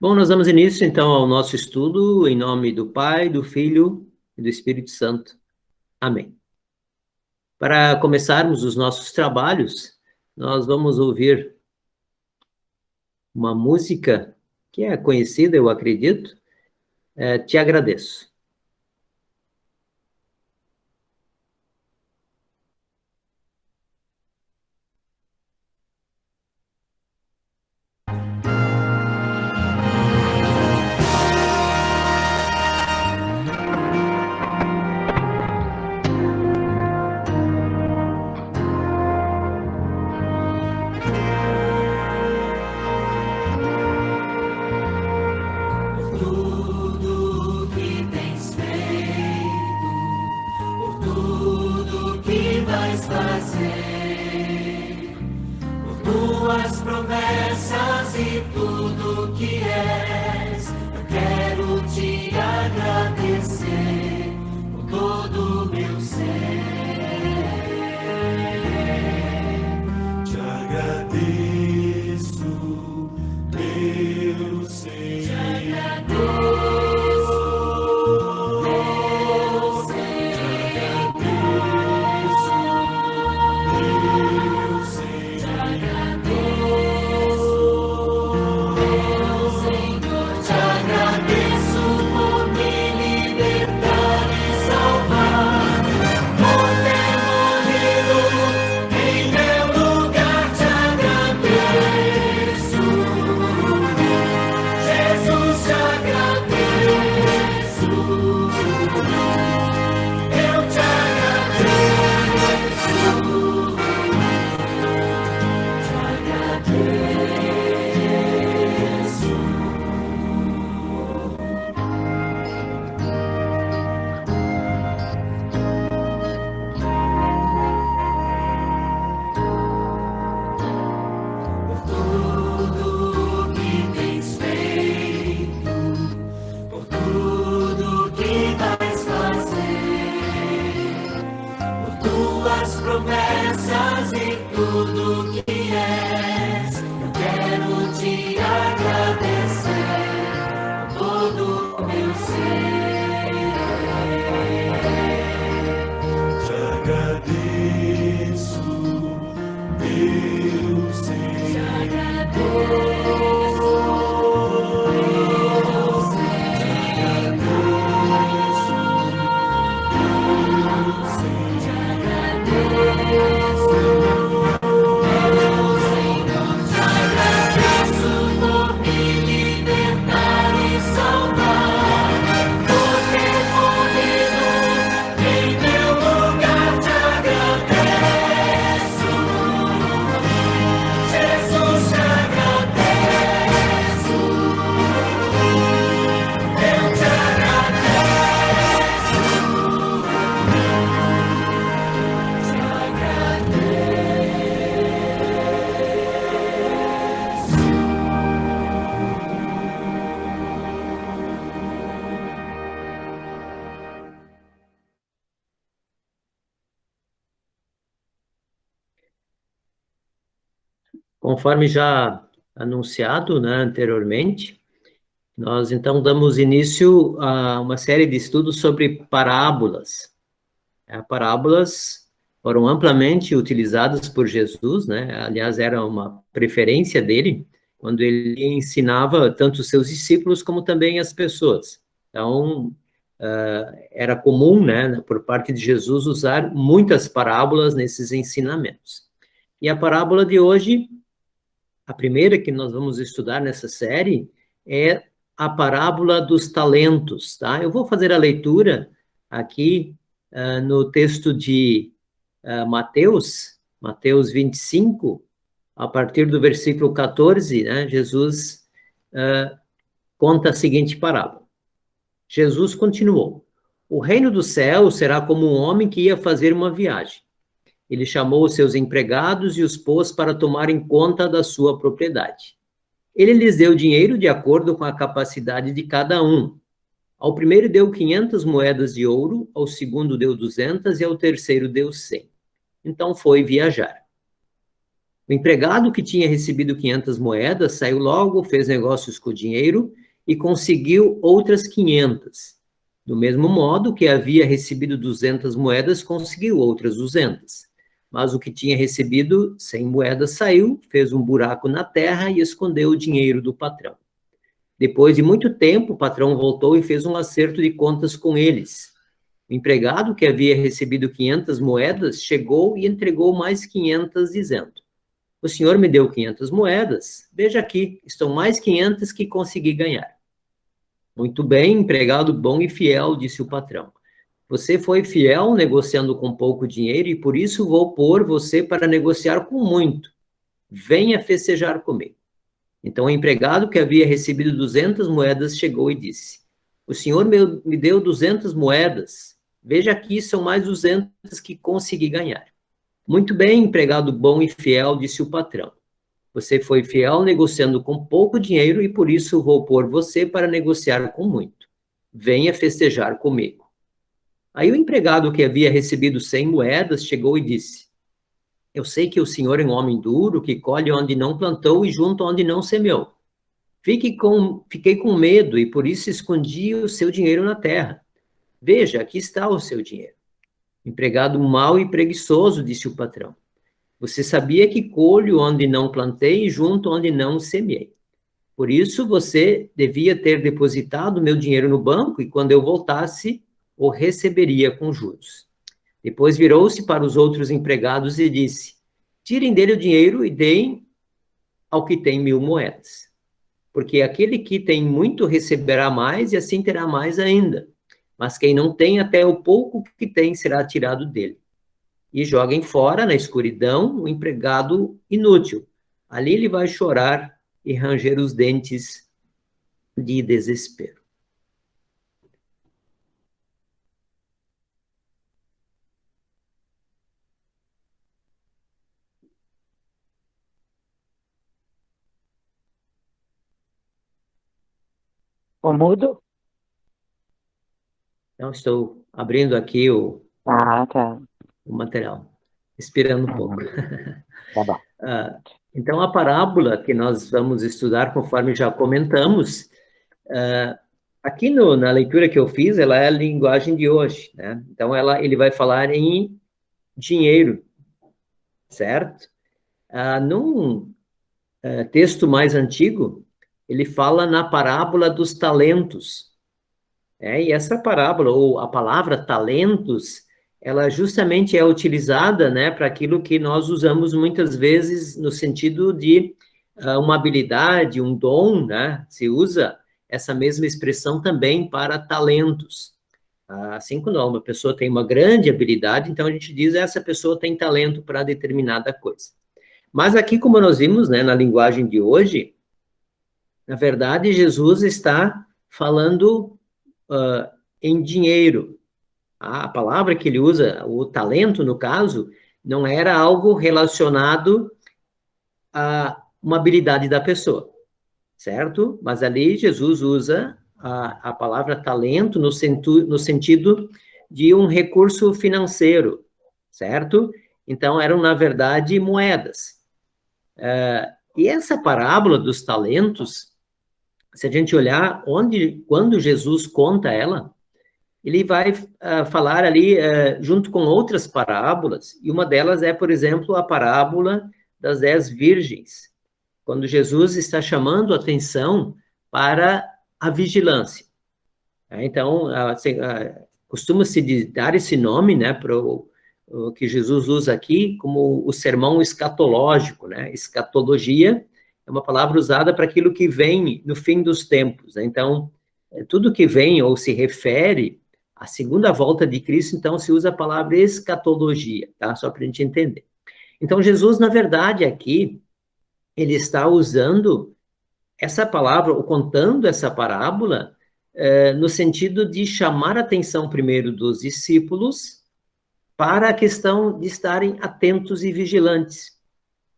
Bom, nós damos início, então, ao nosso estudo, em nome do Pai, do Filho e do Espírito Santo. Amém. Para começarmos os nossos trabalhos, nós vamos ouvir uma música que é conhecida, eu acredito, Te Agradeço. Promessas e tudo que és, eu quero te agradecer com todo o meu ser. Te agradeço, meu ser. Te agradeço, meu ser. Te agradeço, meu ser. Te agradeço. Promessas e tudo que és, eu quero te agradecer com todo o meu ser. Te agradeço, meu ser. Te agradeço, meu ser. Te agradeço, meu ser. Te agradeço, meu Senhor. Te agradeço por me libertar e salvar, por ter morrido em meu lugar. Te agradeço, Jesus. Te agradeço, eu te agradeço. Te agradeço. Conforme já anunciado, né, anteriormente, nós então damos início a uma série de estudos sobre parábolas. Parábolas foram amplamente utilizadas por Jesus, né? Aliás, era uma preferência dele quando ele ensinava tanto os seus discípulos como também as pessoas. Então, era comum, né, por parte de Jesus, usar muitas parábolas nesses ensinamentos. E a parábola de hoje, a primeira que nós vamos estudar nessa série, é a parábola dos talentos, tá? Eu vou fazer a leitura aqui no texto de Mateus 25, a partir do versículo 14, né, Jesus conta a seguinte parábola. Jesus continuou: o reino do céu será como um homem que ia fazer uma viagem. Ele chamou os seus empregados e os pôs para tomarem conta da sua propriedade. Ele lhes deu dinheiro de acordo com a capacidade de cada um. Ao primeiro deu 500 moedas de ouro, ao segundo deu 200 e ao terceiro deu 100. Então foi viajar. O empregado que tinha recebido 500 moedas saiu logo, fez negócios com o dinheiro e conseguiu outras 500. Do mesmo modo que havia recebido 200 moedas, conseguiu outras 200. Mas o que tinha recebido 100 moedas saiu, fez um buraco na terra e escondeu o dinheiro do patrão. Depois de muito tempo, o patrão voltou e fez um acerto de contas com eles. O empregado que havia recebido 500 moedas chegou e entregou mais 500, dizendo: o senhor me deu 500 moedas, veja aqui, estão mais 500 que consegui ganhar. Muito bem, empregado bom e fiel, disse o patrão. Você foi fiel negociando com pouco dinheiro e por isso vou pôr você para negociar com muito. Venha festejar comigo. Então o empregado que havia recebido 200 moedas chegou e disse: o senhor me deu 200 moedas, veja aqui, são mais 200 que consegui ganhar. Muito bem, empregado bom e fiel, disse o patrão. Você foi fiel negociando com pouco dinheiro e por isso vou pôr você para negociar com muito. Venha festejar comigo. Aí o empregado que havia recebido 100 moedas chegou e disse: eu sei que o senhor é um homem duro, que colhe onde não plantou e junta onde não semeou. Fiquei com medo e por isso escondi o seu dinheiro na terra. Veja, aqui está o seu dinheiro. Empregado mau e preguiçoso, disse o patrão. Você sabia que colho onde não plantei e junto onde não semeei. Por isso, você devia ter depositado meu dinheiro no banco e quando eu voltasse, o receberia com juros. Depois virou-se para os outros empregados e disse: tirem dele o dinheiro e deem ao que tem 1000 moedas. Porque aquele que tem muito receberá mais e assim terá mais ainda. Mas quem não tem, até o pouco que tem será tirado dele. E joguem fora, na escuridão, o empregado inútil. Ali ele vai chorar e ranger os dentes de desespero. O mudo? Então, estou abrindo aqui o Tá. material, esperando um pouco. Tá bom. Então, a parábola que nós vamos estudar, conforme já comentamos, aqui na leitura que eu fiz, ela é a linguagem de hoje, né? Então, ele vai falar em dinheiro, certo? Num texto mais antigo, ele fala na parábola dos talentos. E essa parábola, ou a palavra talentos, ela justamente é utilizada, né, para aquilo que nós usamos muitas vezes no sentido de uma habilidade, um dom, né? Se usa essa mesma expressão também para talentos. Assim, quando uma pessoa tem uma grande habilidade, então a gente diz essa pessoa tem talento para determinada coisa. Mas aqui, como nós vimos, né, na linguagem de hoje, na verdade, Jesus está falando em dinheiro. A palavra que ele usa, o talento, no caso, não era algo relacionado a uma habilidade da pessoa, certo? Mas ali Jesus usa a palavra talento no sentido de um recurso financeiro, certo? Então, eram, na verdade, moedas. E essa parábola dos talentos, se a gente olhar quando Jesus conta ela, ele vai falar ali junto com outras parábolas, e uma delas é, por exemplo, a parábola das 10 virgens, quando Jesus está chamando a atenção para a vigilância. Então, costuma-se dar esse nome, né, para o que Jesus usa aqui como o sermão escatológico, né? Escatologia é uma palavra usada para aquilo que vem no fim dos tempos, né? Então, tudo que vem ou se refere à segunda volta de Cristo, então se usa a palavra escatologia, tá? Só para a gente entender. Então, Jesus, na verdade, aqui, ele está usando essa palavra, ou contando essa parábola, no sentido de chamar a atenção primeiro dos discípulos para a questão de estarem atentos e vigilantes,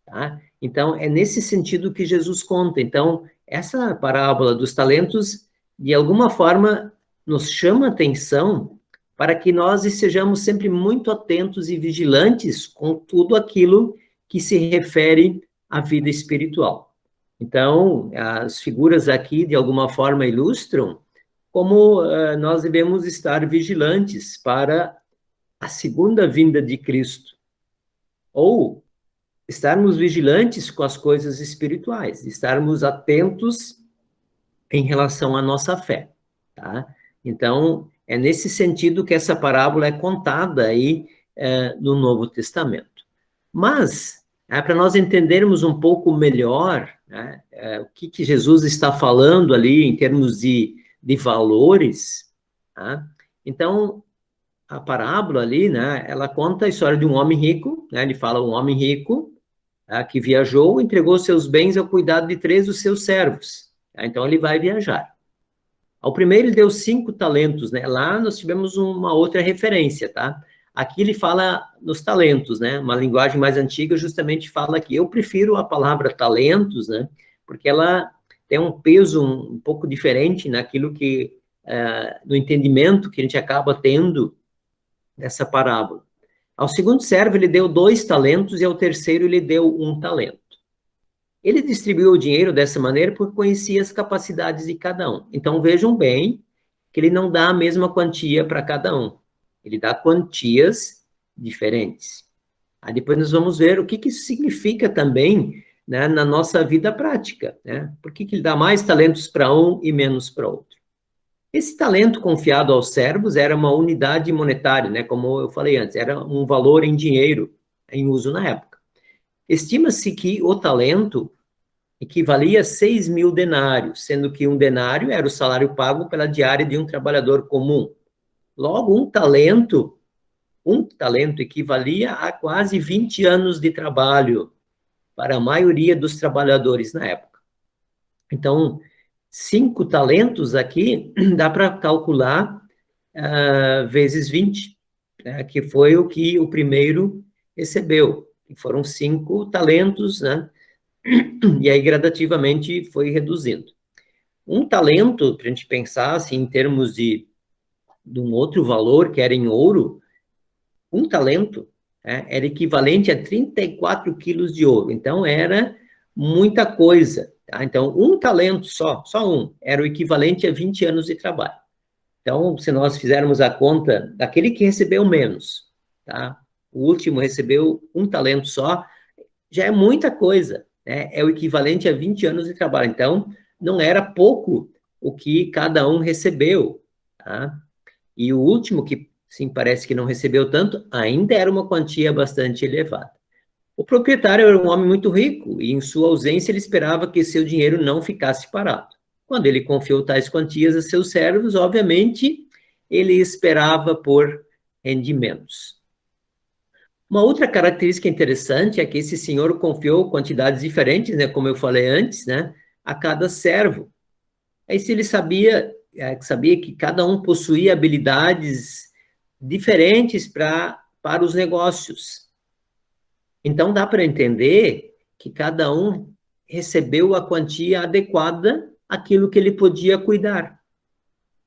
tá? Então, é nesse sentido que Jesus conta. Então, essa parábola dos talentos, de alguma forma, nos chama a atenção para que nós estejamos sempre muito atentos e vigilantes com tudo aquilo que se refere a vida espiritual. Então, as figuras aqui, de alguma forma, ilustram como nós devemos estar vigilantes para a segunda vinda de Cristo, ou estarmos vigilantes com as coisas espirituais, estarmos atentos em relação à nossa fé, tá? Então, é nesse sentido que essa parábola é contada aí no Novo Testamento. Mas, para nós entendermos um pouco melhor, né, o que Jesus está falando ali em termos de valores, tá? Então, a parábola ali, né, ela conta a história de um homem rico, né, ele fala um homem rico, tá, que viajou, entregou seus bens ao cuidado de 3 dos seus servos. Tá? Então, ele vai viajar. Ao primeiro, ele deu 5 talentos, né? Lá nós tivemos uma outra referência, tá? Aqui ele fala nos talentos, né? Uma linguagem mais antiga justamente fala aqui. Eu prefiro a palavra talentos, né? Porque ela tem um peso um pouco diferente naquilo que, no entendimento que a gente acaba tendo dessa parábola. Ao segundo servo, ele deu 2 talentos e ao terceiro, ele deu 1 talento. Ele distribuiu o dinheiro dessa maneira porque conhecia as capacidades de cada um. Então, vejam bem que ele não dá a mesma quantia para cada um. Ele dá quantias diferentes. Aí depois nós vamos ver o que isso significa também, né, na nossa vida prática. Né? Por que ele dá mais talentos para um e menos para outro? Esse talento confiado aos servos era uma unidade monetária, né, como eu falei antes, era um valor em dinheiro em uso na época. Estima-se que o talento equivalia a 6.000 denários, sendo que um denário era o salário pago pela diária de um trabalhador comum. Logo, um talento equivalia a quase 20 anos de trabalho para a maioria dos trabalhadores na época. Então, 5 talentos aqui dá para calcular vezes 20, né, que foi o que o primeiro recebeu. Foram 5 talentos, né? E aí, gradativamente, foi reduzindo. Um talento, para a gente pensar assim, em termos de um outro valor, que era em ouro, um talento, né, era equivalente a 34 quilos de ouro. Então, era muita coisa. Tá? Então, um talento só um, era o equivalente a 20 anos de trabalho. Então, se nós fizermos a conta daquele que recebeu menos, tá? O último recebeu um talento só, já é muita coisa, né? É o equivalente a 20 anos de trabalho. Então, não era pouco o que cada um recebeu, tá? E o último, que sim, parece que não recebeu tanto, ainda era uma quantia bastante elevada. O proprietário era um homem muito rico e, em sua ausência, ele esperava que seu dinheiro não ficasse parado. Quando ele confiou tais quantias a seus servos, obviamente, ele esperava por rendimentos. Uma outra característica interessante é que esse senhor confiou quantidades diferentes, né, como eu falei antes, né, a cada servo. Aí se ele sabia que cada um possuía habilidades diferentes para os negócios. Então dá para entender que cada um recebeu a quantia adequada àquilo que ele podia cuidar.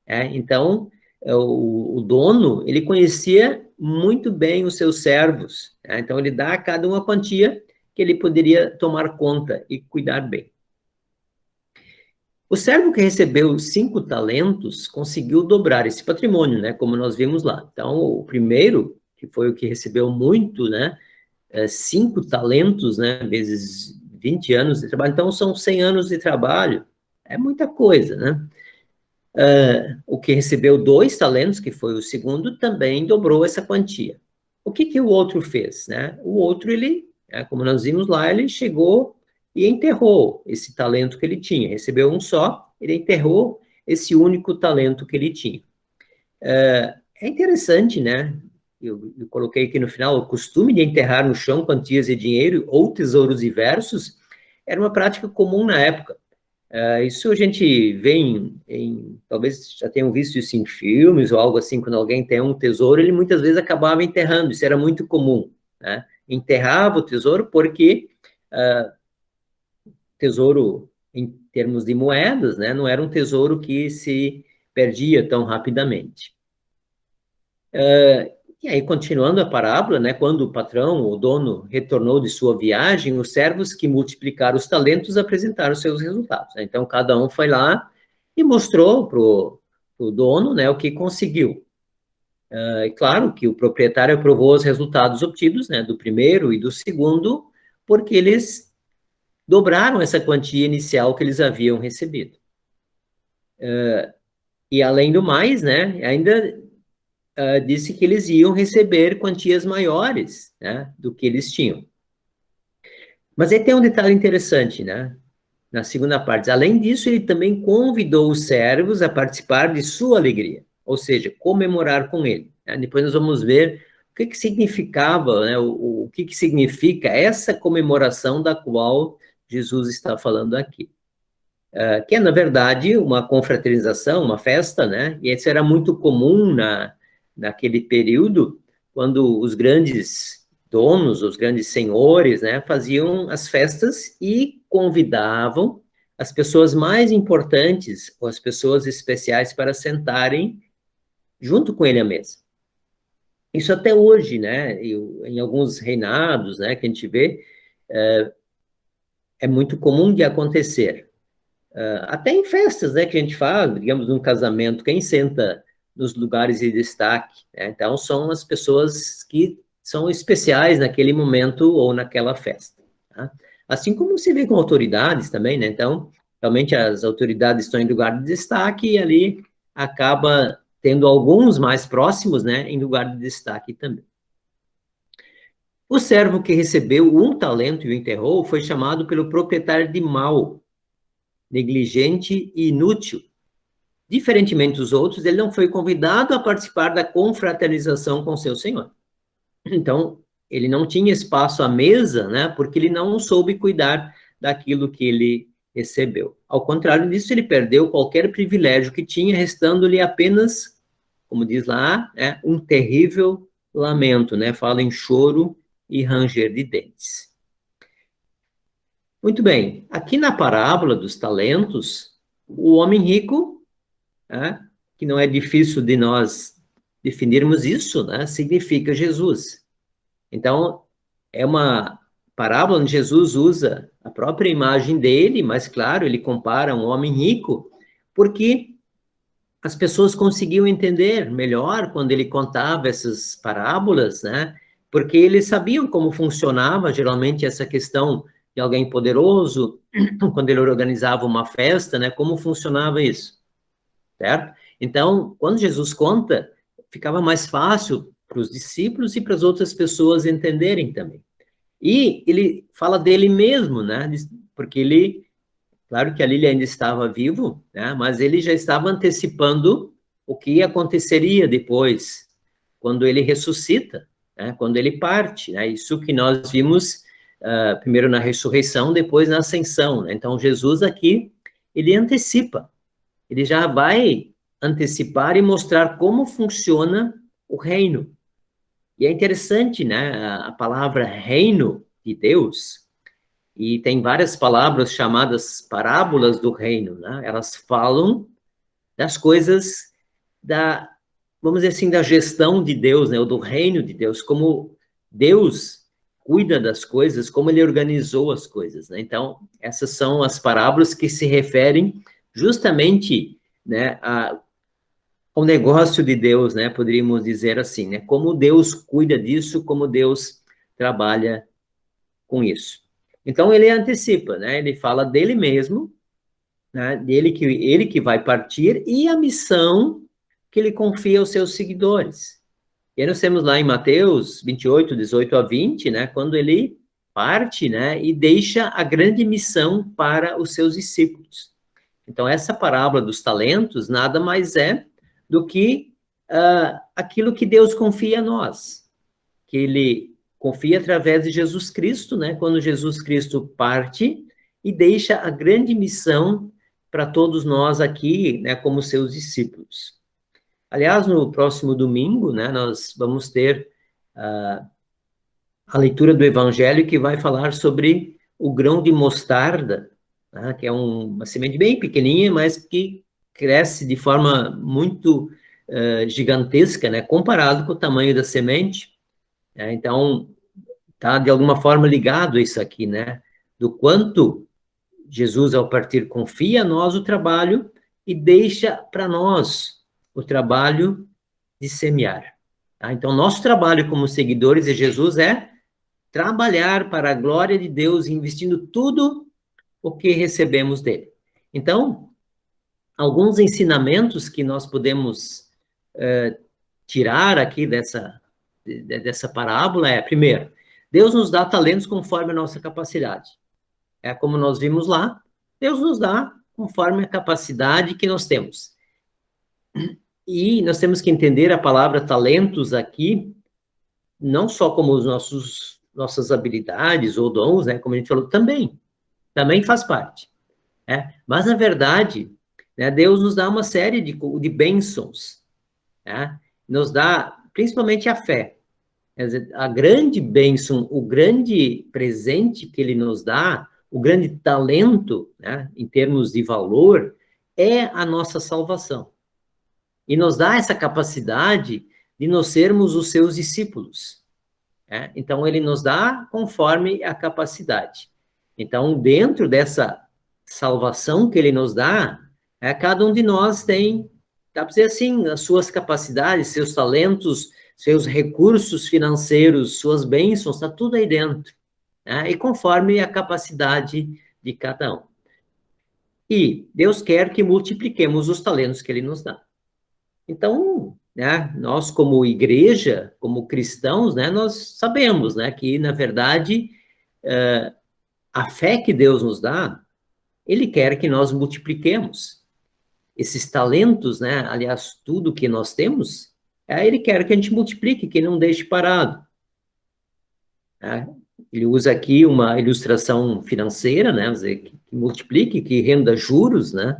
Então, o dono, ele conhecia muito bem os seus servos. Então, ele dá a cada um a quantia que ele poderia tomar conta e cuidar bem. O servo que recebeu 5 talentos conseguiu dobrar esse patrimônio, né? Como nós vimos lá. Então, o primeiro, que foi o que recebeu muito, né? 5 talentos, né? Vezes 20 anos de trabalho. Então, são 100 anos de trabalho. É muita coisa, né? O que recebeu 2 talentos, que foi o segundo, também dobrou essa quantia. O que o outro fez, né? O outro, ele, como nós vimos lá, ele chegou e enterrou esse talento que ele tinha. Recebeu um só, ele enterrou esse único talento que ele tinha. É interessante, né? Eu coloquei aqui no final, o costume de enterrar no chão quantias de dinheiro ou tesouros diversos era uma prática comum na época. Isso a gente vê talvez já tenham visto isso em filmes ou algo assim, quando alguém tem um tesouro, ele muitas vezes acabava enterrando, isso era muito comum, né? Enterrava o tesouro porque tesouro em termos de moedas, né, não era um tesouro que se perdia tão rapidamente. E aí, continuando a parábola, né, quando o patrão, o dono, retornou de sua viagem, os servos que multiplicaram os talentos apresentaram seus resultados, né? Então, cada um foi lá e mostrou para o dono, né, o que conseguiu. É claro que o proprietário aprovou os resultados obtidos, né, do primeiro e do segundo, porque eles dobraram essa quantia inicial que eles haviam recebido. E, além do mais, né, ainda disse que eles iam receber quantias maiores, né, do que eles tinham. Mas aí tem um detalhe interessante, né, na segunda parte. Além disso, ele também convidou os servos a participar de sua alegria, ou seja, comemorar com ele, né? Depois nós vamos ver o que significava, né, o que significa essa comemoração da qual Jesus está falando aqui. Que é, na verdade, uma confraternização, uma festa, né? E isso era muito comum naquele período, quando os grandes donos, os grandes senhores, né, faziam as festas e convidavam as pessoas mais importantes, ou as pessoas especiais, para sentarem junto com ele à mesa. Isso até hoje, né? Em alguns reinados, né, que a gente vê, é muito comum de acontecer. Até em festas, né, que a gente faz, digamos, num casamento, quem senta nos lugares de destaque, né? Então, são as pessoas que são especiais naquele momento ou naquela festa, tá? Assim como se vê com autoridades também, né? Então, realmente as autoridades estão em lugar de destaque e ali acaba tendo alguns mais próximos, né, em lugar de destaque também. O servo que recebeu um talento e o enterrou foi chamado pelo proprietário de mau, negligente e inútil. Diferentemente dos outros, ele não foi convidado a participar da confraternização com seu senhor. Então, ele não tinha espaço à mesa, né, porque ele não soube cuidar daquilo que ele recebeu. Ao contrário disso, ele perdeu qualquer privilégio que tinha, restando-lhe apenas, como diz lá, um terrível lamento, né? Fala em choro e ranger de dentes. Muito bem, aqui na parábola dos talentos, o homem rico, né, que não é difícil de nós definirmos isso, né, significa Jesus. Então, é uma parábola onde Jesus usa a própria imagem dele, mas, claro, ele compara um homem rico, porque as pessoas conseguiam entender melhor quando ele contava essas parábolas, né, porque eles sabiam como funcionava, geralmente, essa questão de alguém poderoso, quando ele organizava uma festa, né, como funcionava isso, certo? Então, quando Jesus conta, ficava mais fácil para os discípulos e para as outras pessoas entenderem também. E ele fala dele mesmo, né? Porque ele, claro que ali ele ainda estava vivo, né? Mas ele já estava antecipando o que aconteceria depois, quando ele ressuscita, né? Quando ele parte, né? Isso que nós vimos primeiro na ressurreição, depois na ascensão, né? Então, Jesus aqui, ele antecipa, ele já vai antecipar e mostrar como funciona o reino. E é interessante, né, a palavra reino de Deus, e tem várias palavras chamadas parábolas do reino, né? Elas falam das coisas vamos dizer assim, da gestão de Deus, né, ou do reino de Deus, como Deus cuida das coisas, como ele organizou as coisas, né? Então, essas são as parábolas que se referem justamente, né, ao negócio de Deus, né, poderíamos dizer assim, né, como Deus cuida disso, como Deus trabalha com isso. Então, ele antecipa, né, ele fala dele mesmo, né, ele que vai partir, e a missão que ele confia aos seus seguidores. E aí nós temos lá em Mateus 28, 18 a 20, né, quando ele parte, né, e deixa a grande missão para os seus discípulos. Então, essa parábola dos talentos nada mais é do que aquilo que Deus confia a nós, que ele confia através de Jesus Cristo, né? Quando Jesus Cristo parte e deixa a grande missão para todos nós aqui, né, como seus discípulos. Aliás, no próximo domingo, né, nós vamos ter a leitura do Evangelho que vai falar sobre o grão de mostarda, que é uma semente bem pequenininha, mas que cresce de forma muito gigantesca, né, comparado com o tamanho da semente. Então, está de alguma forma ligado a isso aqui, né, do quanto Jesus, ao partir, confia a nós o trabalho e deixa para nós o trabalho de semear. Tá? Então, nosso trabalho como seguidores de Jesus é trabalhar para a glória de Deus, investindo tudo o que recebemos dele. Então, alguns ensinamentos que nós podemos tirar aqui dessa parábola é, primeiro, Deus nos dá talentos conforme a nossa capacidade. É como nós vimos lá, Deus nos dá conforme a capacidade que nós temos. E nós temos que entender a palavra talentos aqui, não só como os nossas habilidades ou dons, né, como a gente falou, também faz parte. Mas, na verdade, né, Deus nos dá uma série de bênçãos, né, nos dá principalmente a fé. Quer dizer, a grande bênção, o grande presente que ele nos dá, o grande talento, né, em termos de valor, é a nossa salvação. E nos dá essa capacidade de nós sermos os seus discípulos. Então, ele nos dá conforme a capacidade. Então, dentro dessa salvação que ele nos dá, cada um de nós tem, dá para dizer assim, as suas capacidades, seus talentos, seus recursos financeiros, suas bênçãos, está tudo aí dentro. E conforme a capacidade de cada um. E Deus quer que multipliquemos os talentos que ele nos dá. Então, né, nós como igreja, como cristãos, né, nós sabemos, né, que, na verdade, a fé que Deus nos dá, ele quer que nós multipliquemos esses talentos, né, aliás, tudo que nós temos, ele quer que a gente multiplique, que não deixe parado. Ele usa aqui uma ilustração financeira, né, que multiplique, que renda juros, né.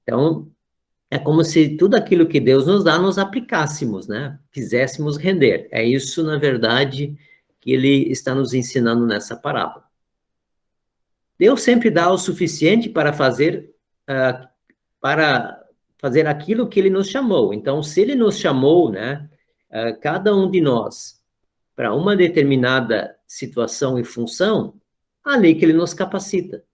Então, é como se tudo aquilo que Deus nos dá, nós aplicássemos, né? Fizéssemos render. É isso, na verdade, que ele está nos ensinando nessa parábola. Deus sempre dá o suficiente para fazer aquilo que ele nos chamou. Então, se ele nos chamou, né, cada um de nós, para uma determinada situação e função, ali que ele nos capacita.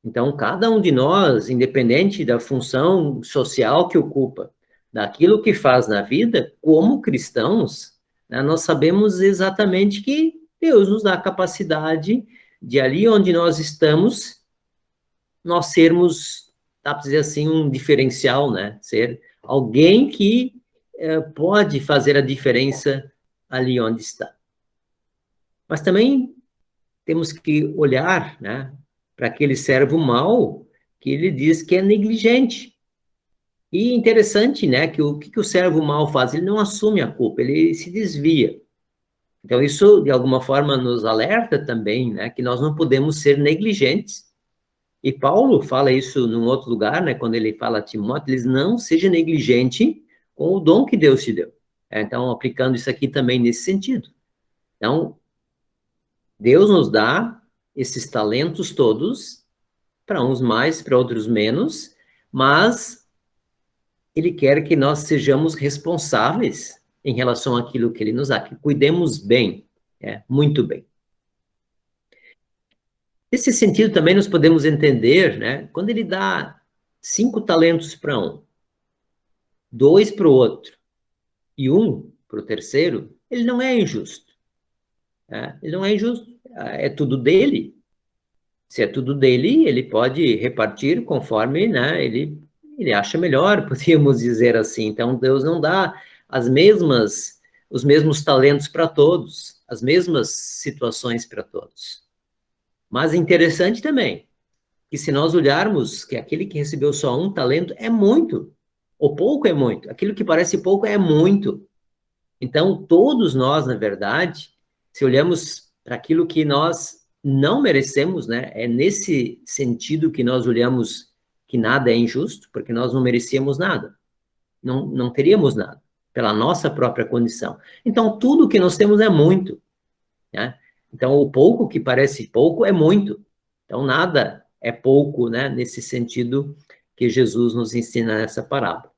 Então, cada um de nós, independente da função social que ocupa, daquilo que faz na vida, como cristãos, né, nós sabemos exatamente que Deus nos dá a capacidade de ali onde nós estamos, nós sermos, dá para dizer assim, um diferencial, né? Ser alguém que pode fazer a diferença ali onde está. Mas também temos que olhar, né, para aquele servo mau, que ele diz que é negligente. E interessante, né, que o que o servo mau faz? Ele não assume a culpa, ele se desvia. Então, isso, de alguma forma, nos alerta também, né, que nós não podemos ser negligentes. E Paulo fala isso num outro lugar, né, quando ele fala a Timóteo, ele diz, não seja negligente com o dom que Deus te deu. Então, aplicando isso aqui também nesse sentido. Então, Deus nos dá esses talentos todos, para uns mais, para outros menos, mas ele quer que nós sejamos responsáveis em relação àquilo que ele nos dá, que cuidemos bem, muito bem. Nesse sentido também nós podemos entender, né, quando ele dá 5 talentos para um, 2 para o outro e 1 para o terceiro, ele não é injusto. Ele não é injusto, é tudo dele. Se é tudo dele, ele pode repartir conforme, né, ele acha melhor, podríamos dizer assim. Então, Deus não dá os mesmos talentos para todos, as mesmas situações para todos. Mas interessante também, que se nós olharmos que aquele que recebeu só um talento é muito, ou pouco é muito, aquilo que parece pouco é muito. Então, todos nós, na verdade, se olhamos para aquilo que nós não merecemos, né? É nesse sentido que nós olhamos que nada é injusto, porque nós não merecíamos nada. Não teríamos nada, pela nossa própria condição. Então, tudo que nós temos é muito, né? Então, o pouco que parece pouco é muito. Então, nada é pouco, né? Nesse sentido que Jesus nos ensina nessa parábola.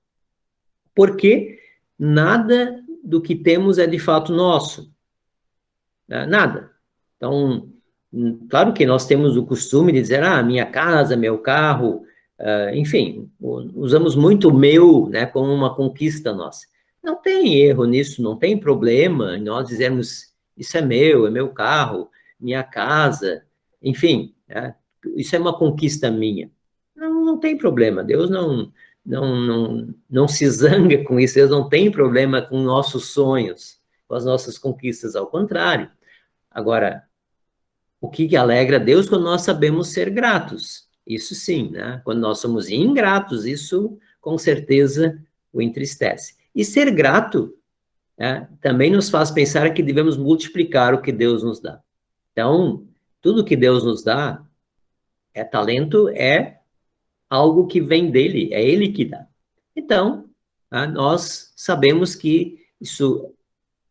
Porque nada do que temos é de fato nosso. Né? Nada. Então, claro que nós temos o costume de dizer, minha casa, meu carro, enfim, usamos muito o meu, né, como uma conquista nossa. Não tem erro nisso, não tem problema em nós dizermos, isso é meu carro, minha casa, enfim, né, isso é uma conquista minha. Não, não tem problema, Deus não se zanga com isso, Deus não tem problema com nossos sonhos, com as nossas conquistas, ao contrário. Agora, o que alegra Deus quando nós sabemos ser gratos. Isso sim, né? Quando nós somos ingratos, isso com certeza o entristece. E ser grato, né, também nos faz pensar que devemos multiplicar o que Deus nos dá. Então, tudo que Deus nos dá é talento, é algo que vem dele, é ele que dá. Então, nós sabemos que isso,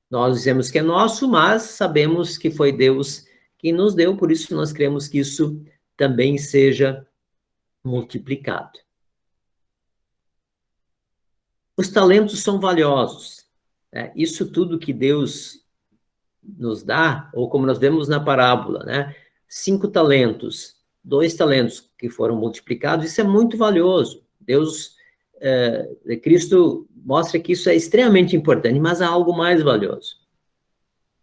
nós dizemos que é nosso, mas sabemos que foi Deus que nos deu, por isso nós queremos que isso também seja multiplicado. Os talentos são valiosos. Né? Isso tudo que Deus nos dá, ou como nós vemos na parábola, né? 5 talentos, 2 talentos que foram multiplicados, isso é muito valioso. Deus, Cristo mostra que isso é extremamente importante, mas há algo mais valioso.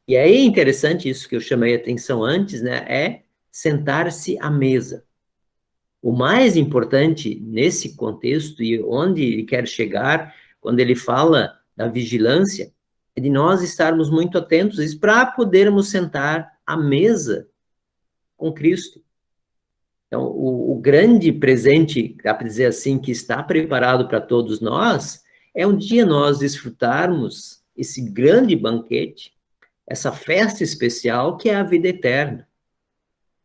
E aí é interessante isso que eu chamei a atenção antes, né? É sentar-se à mesa. O mais importante nesse contexto e onde ele quer chegar, quando ele fala da vigilância, é de nós estarmos muito atentos para podermos sentar à mesa com Cristo. Então, o grande presente, dá para dizer assim, que está preparado para todos nós, é um dia nós desfrutarmos esse grande banquete, essa festa especial que é a vida eterna.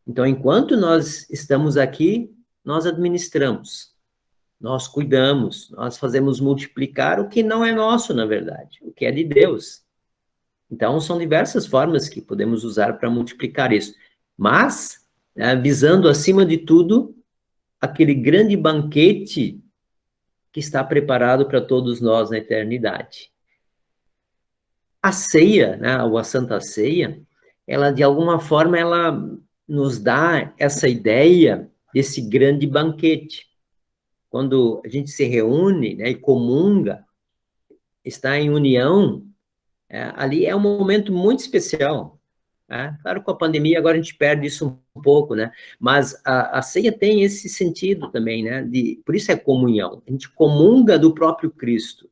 Então, enquanto nós estamos aqui, nós administramos, nós cuidamos, nós fazemos multiplicar o que não é nosso, na verdade, o que é de Deus. Então, são diversas formas que podemos usar para multiplicar isso. Mas, visando, acima de tudo, aquele grande banquete que está preparado para todos nós na eternidade. A ceia, né, ou a Santa Ceia, ela, de alguma forma, ela nos dá essa ideia desse grande banquete. Quando a gente se reúne, né, e comunga, está em união, ali é um momento muito especial. Né? Claro, com a pandemia agora a gente perde isso um pouco, né? Mas a ceia tem esse sentido também, né? Por isso é comunhão. A gente comunga do próprio Cristo.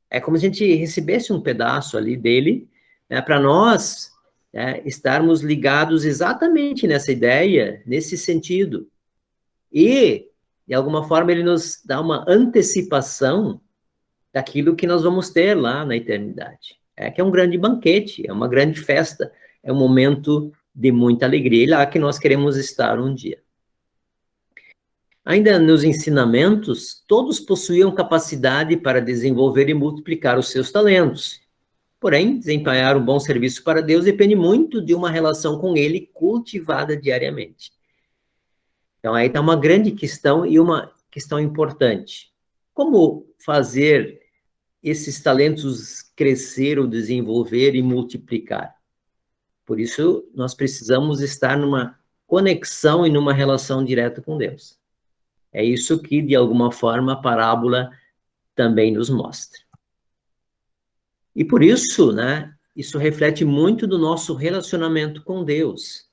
É como se a gente recebesse um pedaço ali dele, né, para nós, né, estarmos ligados exatamente nessa ideia, nesse sentido. E, de alguma forma, ele nos dá uma antecipação daquilo que nós vamos ter lá na eternidade. Que é um grande banquete, é uma grande festa, é um momento de muita alegria, e lá que nós queremos estar um dia. Ainda nos ensinamentos, todos possuíam capacidade para desenvolver e multiplicar os seus talentos. Porém, desempenhar um bom serviço para Deus depende muito de uma relação com Ele cultivada diariamente. Então, aí está uma grande questão e uma questão importante. Como fazer esses talentos crescer ou desenvolver e multiplicar? Por isso, nós precisamos estar numa conexão e numa relação direta com Deus. É isso que, de alguma forma, a parábola também nos mostra. E por isso, né, isso reflete muito do nosso relacionamento com Deus.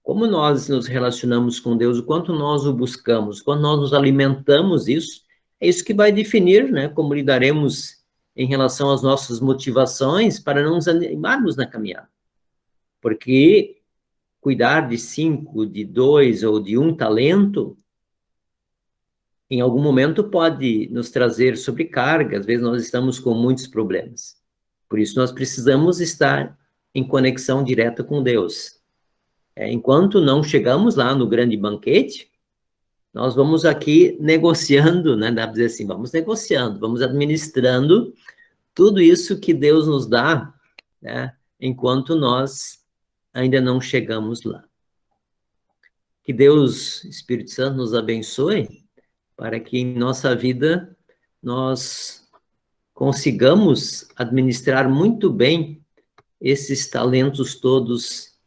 Como nós nos relacionamos com Deus, o quanto nós o buscamos, quando nós nos alimentamos disso, é isso que vai definir, né, como lidaremos em relação às nossas motivações para não nos animarmos na caminhada. Porque cuidar de 5, de 2 ou de 1 talento, em algum momento pode nos trazer sobrecarga, às vezes nós estamos com muitos problemas. Por isso nós precisamos estar em conexão direta com Deus. Enquanto não chegamos lá no grande banquete, nós vamos aqui negociando, né? Dá para dizer assim, vamos negociando, vamos administrando tudo isso que Deus nos dá, né? Enquanto nós ainda não chegamos lá. Que Deus, Espírito Santo, nos abençoe, para que em nossa vida nós consigamos administrar muito bem esses talentos todos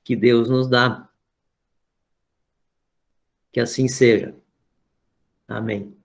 que Deus nos dá. Que assim seja. Amém.